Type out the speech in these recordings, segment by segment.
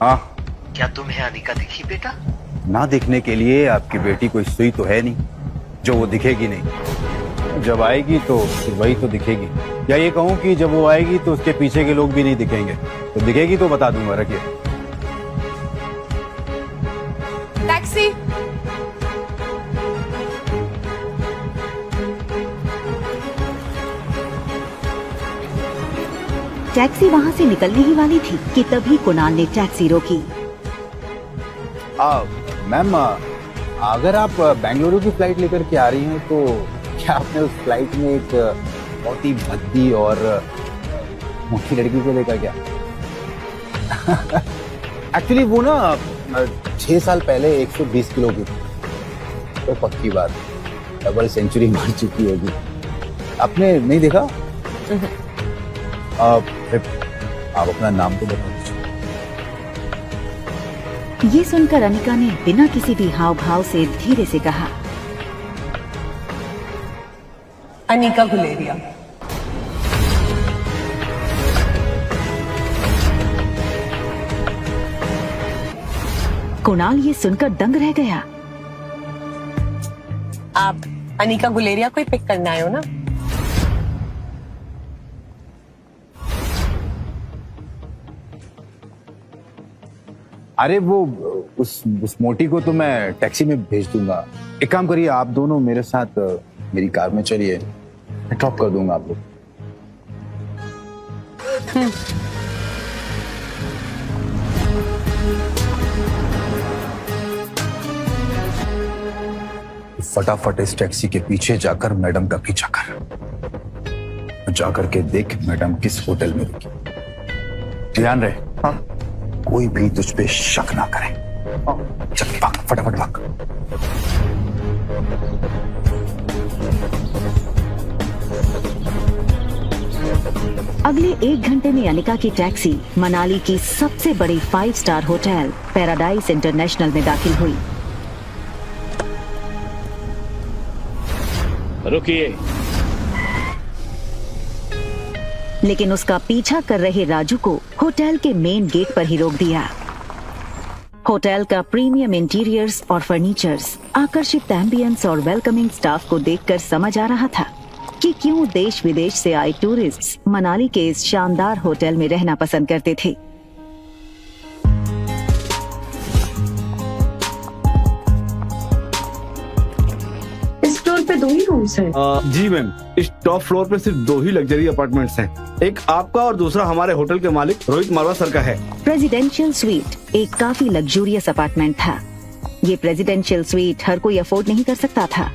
हाँ। क्या तुम्हें अनिका दिखी बेटा? ना दिखने के लिए आपकी बेटी कोई सुई तो है नहीं जो वो दिखेगी नहीं। जब आएगी तो फिर वही तो दिखेगी, या ये कहूँ कि जब वो आएगी तो उसके पीछे के लोग भी नहीं दिखेंगे। तो दिखेगी तो बता दूंगा, रखिए। टैक्सी। टैक्सी वहां से निकलने ही वाली थी कि तभी कुणाल ने टैक्सी रोकी। मैम, अगर आप बेंगलुरु की फ्लाइट लेकर के आ रही हैं तो क्या आपने उस फ्लाइट में एक बहुत ही भद्दी और मोटी लड़की को देखा क्या? एक्चुअली वो ना 6 साल पहले 120 किलो की थी, तो पक्की बात डबल सेंचुरी मार चुकी होगी। आपने नहीं देखा? आप अपना नाम तो बता दीजिए। ये सुनकर अनिका ने बिना किसी भी हाव भाव से धीरे से कहा, अनिका गुलेरिया। कुणाल ये सुनकर दंग रह गया। आप अनिका गुलेरिया को ही पिक करने आए हो ना? अरे वो उस मोटी को तो मैं टैक्सी में भेज दूंगा। एक काम करिए, आप दोनों मेरे साथ मेरी कार में चलिए, मैं ड्रॉप कर दूंगा आप लोग। फटाफट इस टैक्सी के पीछे जाकर मैडम का पीछा कर, जाकर के देख मैडम किस होटल में रुकी। ध्यान रहे, हाँ? कोई भी तुझ पे शक ना करे। चल भाग, फटाफट भाग। अगले 1 घंटे में अनिका की टैक्सी मनाली की सबसे बड़ी 5 स्टार होटल पैराडाइज इंटरनेशनल में दाखिल हुई। रुकिए। लेकिन उसका पीछा कर रहे राजू को होटल के मेन गेट पर ही रोक दिया। होटल का प्रीमियम इंटीरियर्स और फर्नीचर्स, आकर्षित एम्बियंस और वेलकमिंग स्टाफ को देखकर समझ आ रहा था कि क्यों देश विदेश से आए टूरिस्ट्स मनाली के इस शानदार होटल में रहना पसंद करते थे। इस फ्लोर पे 2 ही रूम्स हैं। जी मैम, इस टॉप फ्लोर पे सिर्फ 2 ही लग्जरी अपार्टमेंट्स हैं। एक आपका और दूसरा हमारे होटल के मालिक रोहित मारवा सर का है। प्रेसिडेंशियल स्वीट एक काफी लग्जूरियस अपार्टमेंट था। ये प्रेसिडेंशियल स्वीट हर कोई अफोर्ड नहीं कर सकता था,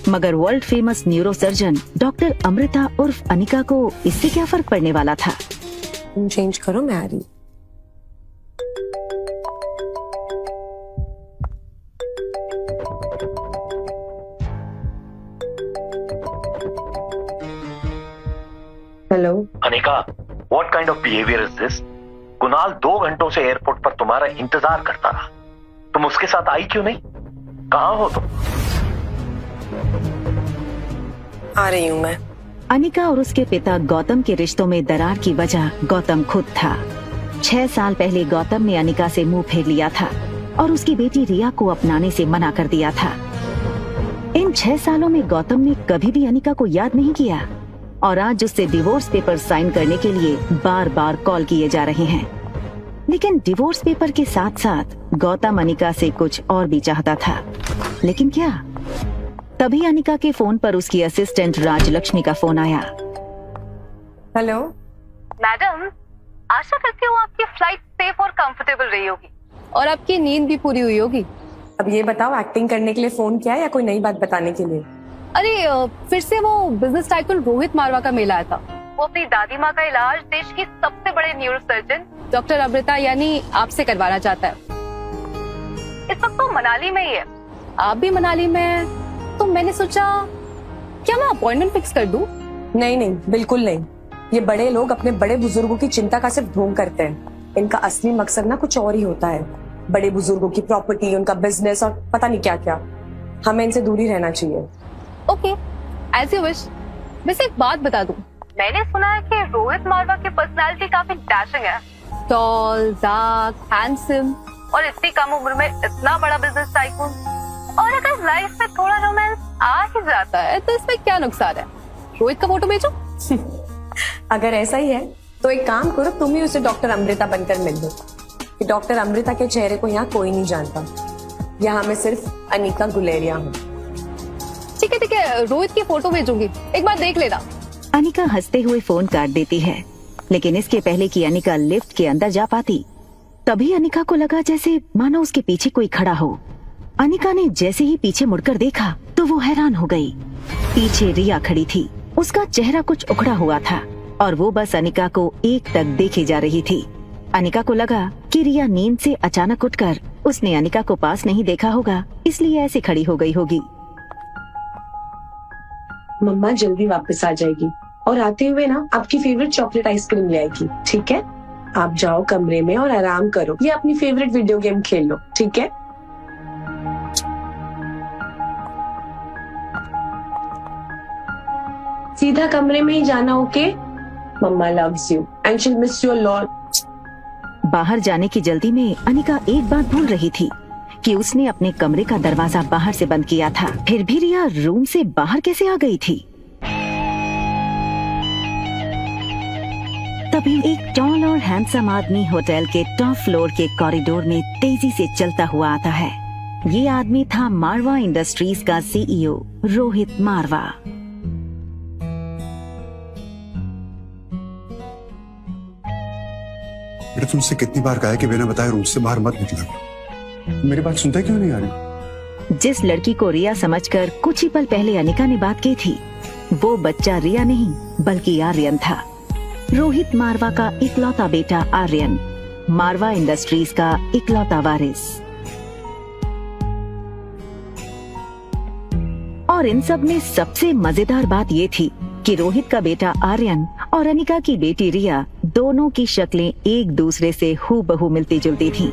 मगर world famous neuro surgeon doctor Amrita उर्फ अनिका को इससे क्या फर्क पड़ने वाला था। तुम चेंज करो, मैं आ रही। Hello Anika, what kind of behaviour is this? Kunal 2 घंटों से एयरपोर्ट पर तुम्हारा इंतजार करता रहा, तुम उसके साथ आई क्यों नहीं? कहाँ हो तुम? आ रही हूँ मैं। अनिका और उसके पिता गौतम के रिश्तों में दरार की वजह गौतम खुद था। 6 साल पहले गौतम ने अनिका से मुंह फेर लिया था और उसकी बेटी रिया को अपनाने से मना कर दिया था। इन 6 सालों में गौतम ने कभी भी अनिका को याद नहीं किया और आज उससे डिवोर्स पेपर साइन करने के लिए बार बार कॉल किए जा रहे हैं। लेकिन डिवोर्स पेपर के साथ साथ गौतम अनिका से कुछ और भी चाहता था। लेकिन क्या? तभी अनिका के फोन पर उसकी असिस्टेंट राजलक्ष्मी का फोन आया। हेलो मैडम, आशा करती हूँ आपकी फ्लाइट सेफ और कंफर्टेबल रही होगी और आपकी नींद भी पूरी हुई होगी। अब ये बताओ, एक्टिंग करने के लिए फोन किया या कोई नई बात बताने के लिए? अरे फिर से वो बिजनेस टाइकून रोहित मारवा का मेल आया था। वो अपनी दादी माँ का इलाज देश की सबसे बड़े न्यूरो सर्जन डॉक्टर अमृता यानी आपसे करवाना चाहता है। इस वक्त वो मनाली में ही है, आप भी मनाली में हैं, तो मैंने सोचा क्या मैं अपॉइंटमेंट फिक्स कर दूं? नहीं नहीं, बिल्कुल नहीं। ये बड़े लोग अपने बड़े बुजुर्गों की चिंता का सिर्फ ढोंग करते हैं। इनका असली मकसद ना कुछ और ही होता है। बड़े बुजुर्गों की प्रॉपर्टी, उनका बिजनेस और पता नहीं क्या क्या। हमें इनसे दूर ही रहना चाहिए। Okay, as you wish. वैसे एक बात बता दूं, मैंने सुना है कि रोहित मारवा की पर्सनालिटी काफी डैशिंग है। टॉल, डार्क, हैंडसम और इतनी कम उम्र में इतना बड़ा बिजनेस टाइकून। और अगर लाइफ में थोड़ा रोमांस आ ही जाता है तो इसमें क्या नुकसान है? रोहित का फोटो भेजो। अगर ऐसा ही है तो एक काम करो, तुम ही उसे डॉक्टर अमृता बनकर मिल लो। कि डॉक्टर अमृता के चेहरे को यहाँ कोई नहीं जानता, यहाँ मैं सिर्फ अनिका गुलेरिया हूँ। ठीक है, रोहित की फोटो भेजूंगी, एक बार देख लेना। अनिका हंसते हुए फोन काट देती है, लेकिन इसके पहले कि अनिका लिफ्ट के अंदर जा पाती, तभी अनिका को लगा जैसे मानो उसके पीछे कोई खड़ा हो। अनिका ने जैसे ही पीछे मुड़कर देखा तो वो हैरान हो गई। पीछे रिया खड़ी थी, उसका चेहरा कुछ उखड़ा हुआ था और वो बस अनिका को एकटक देखे जा रही थी। अनिका को लगा कि रिया नींद से अचानक उठकर उसने अनिका को पास नहीं देखा होगा, इसलिए ऐसे खड़ी हो गई होगी। मम्मा जल्दी वापस आ जाएगी और आते हुए ना आपकी फेवरेट चॉकलेट आइसक्रीम ले आएगी, ठीक है? आप जाओ कमरे में और आराम करो या अपनी फेवरेट वीडियो गेम खेल लो, ठीक है? सीधा कमरे में ही जाना, okay? Mama loves you and she will miss you a lot. बाहर जाने की जल्दी में अनिका एक बात भूल रही थी कि उसने अपने कमरे का दरवाजा बाहर से बंद किया था। फिर भी रिया रूम से बाहर कैसे आ गई थी? तभी एक टॉल और हैंडसम आदमी होटल के टॉप फ्लोर के कॉरिडोर में तेजी से चलता हुआ आता है। ये आदमी था मारवा इंडस्ट्रीज का सीईओ रोहित मारवा। मैंने तुमसे कितनी बार कहा है कि बिना बताए रूम से बाहर मत निकलना। मेरी बात सुनते क्यों नहीं आ रही? जिस लड़की को रिया समझकर कुछ ही पल पहले अनिका ने बात की थी, वो बच्चा रिया नहीं बल्कि आर्यन था। रोहित मारवा का इकलौता बेटा आर्यन, मारवा इंडस्ट्रीज का इकलौता वारिस। और इन सब में सबसे मजेदार बात ये थी कि रोहित का बेटा आर्यन और अनिका की बेटी रिया दोनों की शक्लें एक दूसरे से हूबहू मिलती जुलती थीं।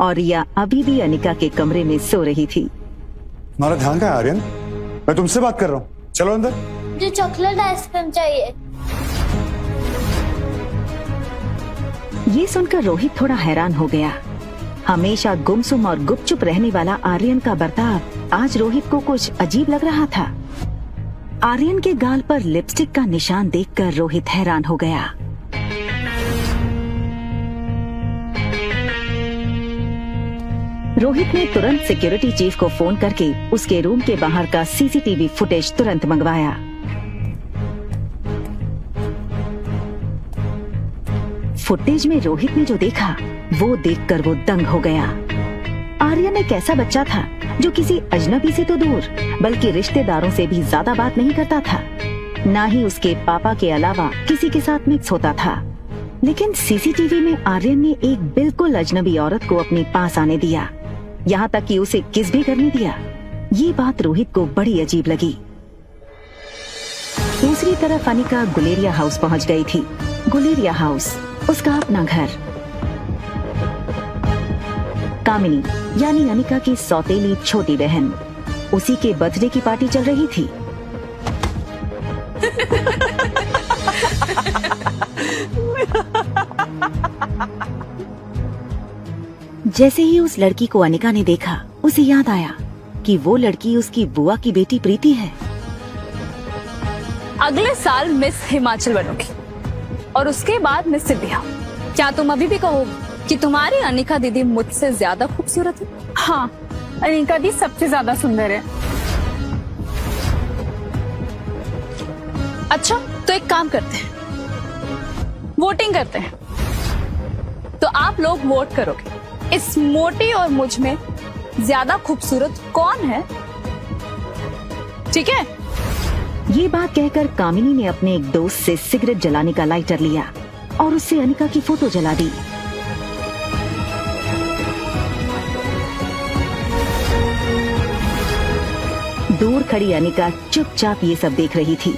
और रिया अभी भी अनिका के कमरे में सो रही थी। तुम्हारा ध्यान कहाँ है आर्यन? मैं तुमसे बात कर रहा हूँ, चलो अंदर। मुझे चॉकलेट आइसक्रीम चाहिए। ये सुनकर रोहित थोड़ा हैरान हो गया। हमेशा गुमसुम और गुपचुप रहने वाला आर्यन का बर्ताव आज रोहित को कुछ अजीब लग रहा था। आर्यन के गाल पर लिपस्टिक का निशान देखकर रोहित हैरान हो गया। रोहित ने तुरंत सिक्योरिटी चीफ को फोन करके उसके रूम के बाहर का सीसीटीवी फुटेज तुरंत मंगवाया। फुटेज में रोहित ने जो देखा वो देखकर वो दंग हो गया। आर्यन एक ऐसा बच्चा था जो किसी अजनबी से तो दूर बल्कि रिश्तेदारों से भी ज्यादा बात नहीं करता था, ना ही उसके पापा के अलावा किसी के साथ मिक्स होता था। लेकिन सीसीटीवी में आर्यन ने एक बिल्कुल अजनबी औरत को अपने पास आने दिया, यहाँ तक कि उसे किस भी करने दिया। ये बात रोहित को बड़ी अजीब लगी। दूसरी तरफ अनिका गुलेरिया हाउस पहुँच गई थी। गुलेरिया हाउस उसका अपना घर। कामिनी यानी अनिका की सौतेली छोटी बहन, उसी के बर्थडे की पार्टी चल रही थी। जैसे ही उस लड़की को अनिका ने देखा, उसे याद आया कि वो लड़की उसकी बुआ की बेटी प्रीति है। अगले साल मिस हिमाचल बनोगी और उसके बाद मिस सिद्धिया। क्या तुम अभी भी कहोगी कि तुम्हारी अनिका दीदी मुझसे ज्यादा खूबसूरत है? हाँ, अनिका दी सबसे ज्यादा सुंदर है। अच्छा, तो एक काम करते हैं, वोटिंग करते हैं। तो आप लोग वोट करोगे इस मोटी और मुझ में ज्यादा खूबसूरत कौन है, ठीक है? ये बात कहकर कामिनी ने अपने एक दोस्त से सिगरेट जलाने का लाइटर लिया और उससे अनिका की फोटो जला दी। दूर खड़ी अनिका चुपचाप ये सब देख रही थी।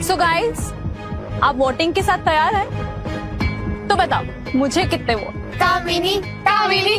सो गाइस, आप वोटिंग के साथ तैयार हैं? तो बताओ मुझे कितने वोट? कामिनी, कामिनी,